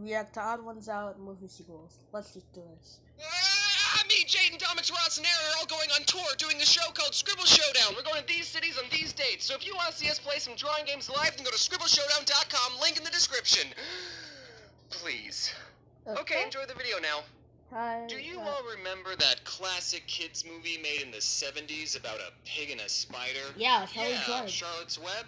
react to ood1sout movie sequels. Let's just do this. Me, Jaden, Domix, Ross, and Aaron are all going on tour doing a show called Scribble Showdown. We're going to these cities on these dates. So if you want to see us play some drawing games live, then go to scribbleshowdown.com, link in the description. Please. Okay, enjoy the video now. Hi. Do you all remember that classic kids movie made in the 70s about a pig and a spider? Yeah, Charlotte's Web. Charlotte's Web?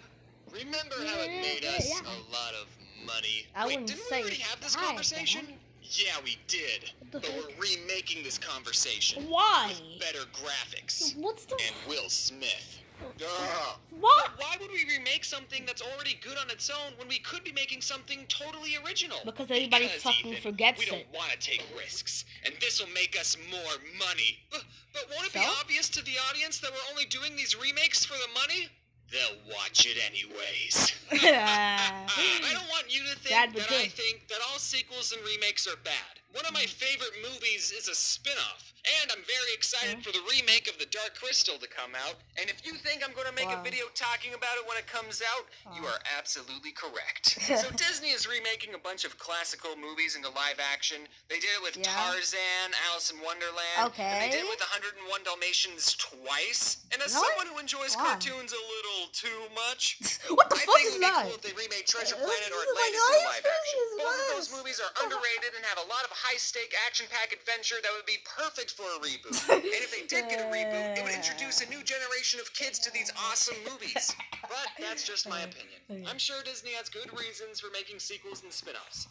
Remember how it made us a lot of money? Wait, didn't we already have this conversation? Yeah, we did. But we're remaking this conversation. Why? With better graphics. What's the... And Will Smith. What? Why would we remake something that's already good on its own when we could be making something totally original? Because everybody fucking Ethan, forgets we it. don't want to take risks, and this will make us more money. But won't it be obvious to the audience that we're only doing these remakes for the money? They'll watch it anyways. I don't want you to think that I think that all sequels and remakes are bad. One of my favorite movies is a spin-off, and I'm very excited for the remake of The Dark Crystal to come out. And if you think I'm going to make a video talking about it when it comes out, you are absolutely correct. So Disney is remaking a bunch of classical movies into live action. They did it with Tarzan, Alice in Wonderland, and they did it with 101 Dalmatians twice. And as someone who enjoys cartoons a little too much, what the fuck is that? I think it would be cool if they remade Treasure Planet or Atlantis in live action. Both of those movies are underrated and have a lot of high-stake, action-packed adventure that would be perfect for a reboot. And if they did get a reboot, it would introduce a new generation of kids to these awesome movies. But that's just my opinion. I'm sure Disney has good reasons for making sequels and spin-offs.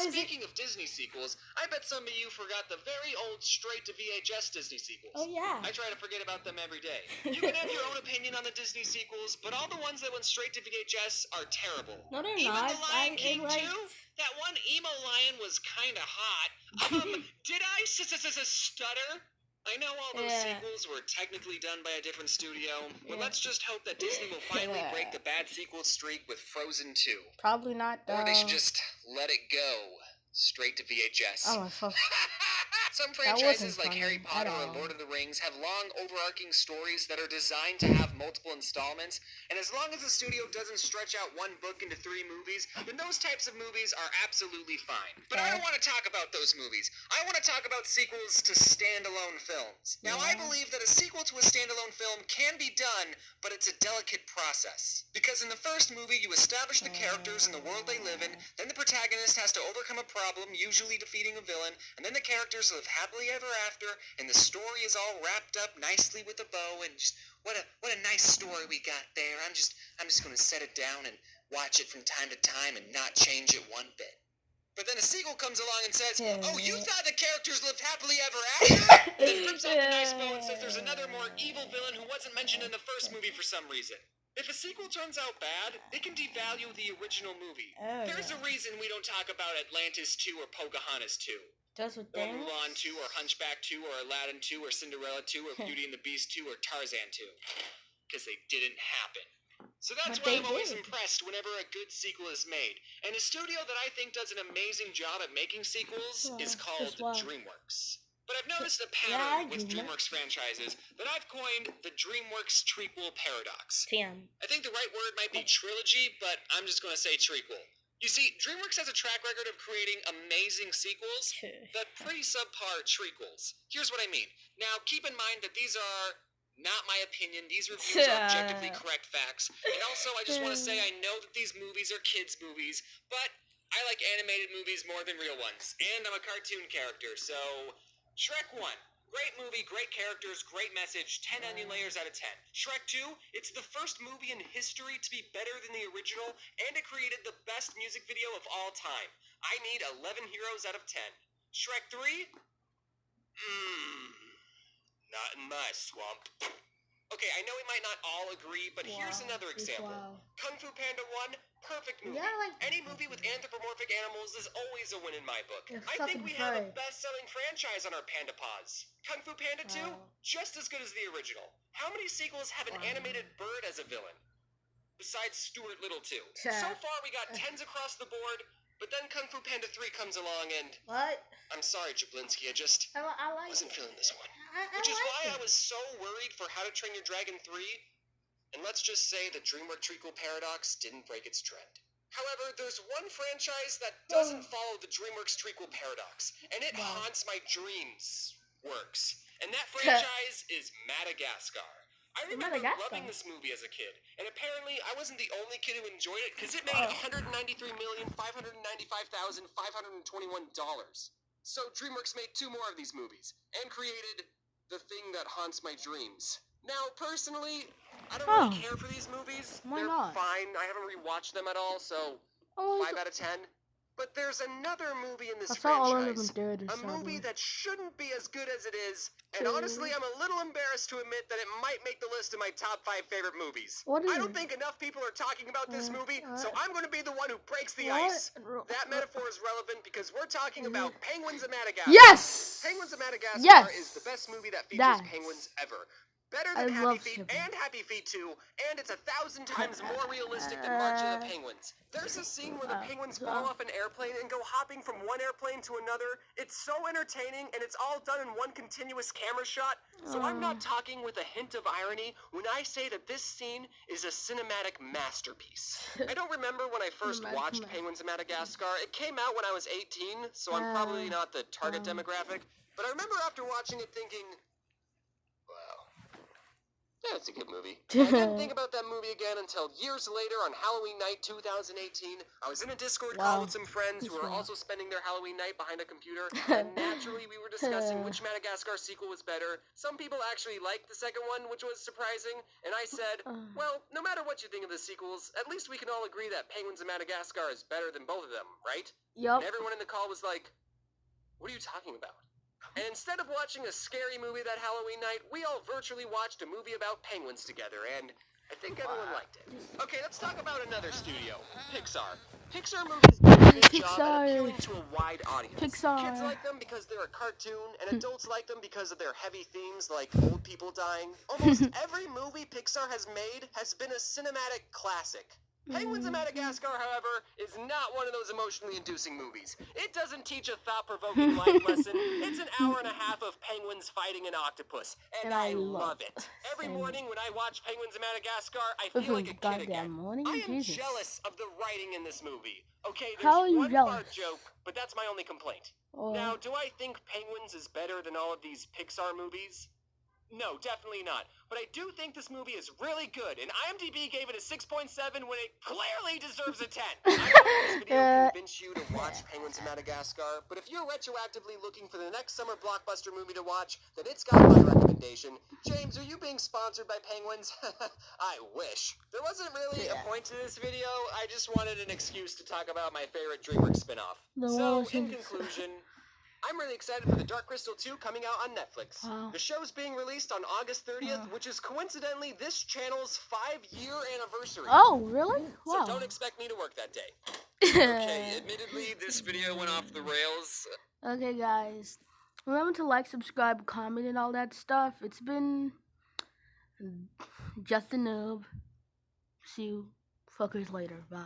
Speaking of Disney sequels, I bet some of you forgot the very old straight-to-VHS Disney sequels. Oh, yeah. I try to forget about them every day. You can have your own opinion on the Disney sequels, but all the ones that went straight to VHS are terrible. No, they're Even not. The Lion King 2? That one emo lion was kind of hot. Did I stutter? I know all those sequels were technically done by a different studio, but let's just hope that Disney will finally break the bad sequel streak with Frozen 2. Probably not, though. Or they should just let it go. Straight to VHS. Oh, my fuck. Some franchises like Harry Potter or Lord of the Rings have long, overarching stories that are designed to have multiple installments, and as long as the studio doesn't stretch out one book into 3 movies, then those types of movies are absolutely fine. But I don't want to talk about those movies. I want to talk about sequels to standalone films. Now, I believe that a sequel to a standalone film can be done, but it's a delicate process. Because in the first movie, you establish the characters and the world they live in, then the protagonist has to overcome a problem, usually defeating a villain, and then the characters live happily ever after, and the story is all wrapped up nicely with a bow, and just what a nice story we got there. I'm just gonna set it down and watch it from time to time and not change it one bit. But then a sequel comes along and says, "Oh, you thought the characters lived happily ever after?" And then rips off the nice bow and says there's another more evil villain who wasn't mentioned in the first movie for some reason. If a sequel turns out bad, it can devalue the original movie. There's a reason we don't talk about Atlantis 2 or Pocahontas 2. Or Mulan 2 or Hunchback 2 or Aladdin 2 or Cinderella 2 or Beauty and the Beast 2 or Tarzan 2. Because they didn't happen. So that's why I'm always impressed whenever a good sequel is made. And a studio that I think does an amazing job at making sequels is called DreamWorks. But I've noticed a pattern with DreamWorks franchises that I've coined the DreamWorks trequel paradox. I think the right word might be trilogy, but I'm just going to say trequel. You see, DreamWorks has a track record of creating amazing sequels, but pretty subpar trequels. Here's what I mean. Now, keep in mind that these are not my opinion. These reviews are objectively correct facts. And also, I just want to say I know that these movies are kids' movies, but I like animated movies more than real ones. And I'm a cartoon character, so Shrek 1. Great movie, great characters, great message, 10 onion layers out of 10. Shrek 2, it's the first movie in history to be better than the original, and it created the best music video of all time. I need 11 heroes out of 10. Shrek 3? Not in my swamp. Okay, I know we might not all agree, but here's another example. Kung Fu Panda 1, perfect movie. Any movie with anthropomorphic animals is always a win in my book. I think we have a best-selling franchise on our Panda Paws. Kung Fu Panda 2, just as good as the original. How many sequels have an animated bird as a villain? Besides Stuart Little 2. So far, we got 10s across the board, but then Kung Fu Panda 3 comes along and... I'm sorry, Jablinski, I just wasn't feeling this one. Which is why I was so worried for How to Train Your Dragon 3, and let's just say the DreamWorks trequel paradox didn't break its trend. However, there's one franchise that doesn't follow the DreamWorks trequel paradox, and it haunts my dreams. And that franchise is Madagascar. I remember loving this movie as a kid, and apparently I wasn't the only kid who enjoyed it because it made $193,595,521. So DreamWorks made 2 more of these movies and created the thing that haunts my dreams. Now, personally, I don't really care for these movies. They're fine. I haven't rewatched them at all, so 5 out of 10. But there's another movie in this franchise, a movie that shouldn't be as good as it is, and honestly, I'm a little embarrassed to admit that it might make the list of my top 5 favorite movies. I don't think enough people are talking about this movie, so I'm going to be the one who breaks the ice. That metaphor is relevant because we're talking about Penguins of Madagascar. Yes! Penguins of Madagascar is the best movie that features penguins ever. Better than Happy Feet and Happy Feet 2, and it's 1,000 times more realistic than March of the Penguins. There's a scene where the penguins fall off an airplane and go hopping from one airplane to another. It's so entertaining, and it's all done in one continuous camera shot. So I'm not talking with a hint of irony when I say that this scene is a cinematic masterpiece. I don't remember when I first watched Penguins of Madagascar. It came out when I was 18, so I'm probably not the target demographic. But I remember after watching it thinking, yeah, it's a good movie. I didn't think about that movie again until years later on Halloween night 2018. I was in a Discord call with some friends who were also spending their Halloween night behind a computer, and naturally we were discussing which Madagascar sequel was better. Some people actually liked the second one, which was surprising, and I said, well, no matter what you think of the sequels, at least we can all agree that Penguins of Madagascar is better than both of them, right? Yup. And everyone in the call was like, what are you talking about? And instead of watching a scary movie that Halloween night, we all virtually watched a movie about penguins together, and I think everyone liked it. Okay, let's talk about another studio, Pixar. Pixar movies do a good job at appealing to a wide audience. Kids like them because they're a cartoon, and adults like them because of their heavy themes like old people dying. Almost every movie Pixar has made has been a cinematic classic. Penguins of Madagascar, however, is not one of those emotionally inducing movies. It doesn't teach a thought-provoking life lesson. It's an hour and a half of penguins fighting an octopus, and I love it. Every morning when I watch Penguins of Madagascar, I feel like a kid again. I am jealous of the writing in this movie. Okay, there's one fart joke, but that's my only complaint. Now, do I think Penguins is better than all of these Pixar movies? No, definitely not. But I do think this movie is really good, and IMDb gave it a 6.7 when it clearly deserves a 10. I don't know if this video convinced you to watch Penguins of Madagascar, but if you're retroactively looking for the next summer blockbuster movie to watch, then it's got my recommendation. James, are you being sponsored by Penguins? I wish. There wasn't really a point to this video. I just wanted an excuse to talk about my favorite DreamWorks spinoff. So, in conclusion, I'm really excited for The Dark Crystal 2 coming out on Netflix. The show's being released on August 30th, which is coincidentally this channel's 5-year anniversary. Oh, really? So don't expect me to work that day. Okay, admittedly, this video went off the rails. Okay, guys. Remember to like, subscribe, comment, and all that stuff. It's been just a noob. See you fuckers later. Bye.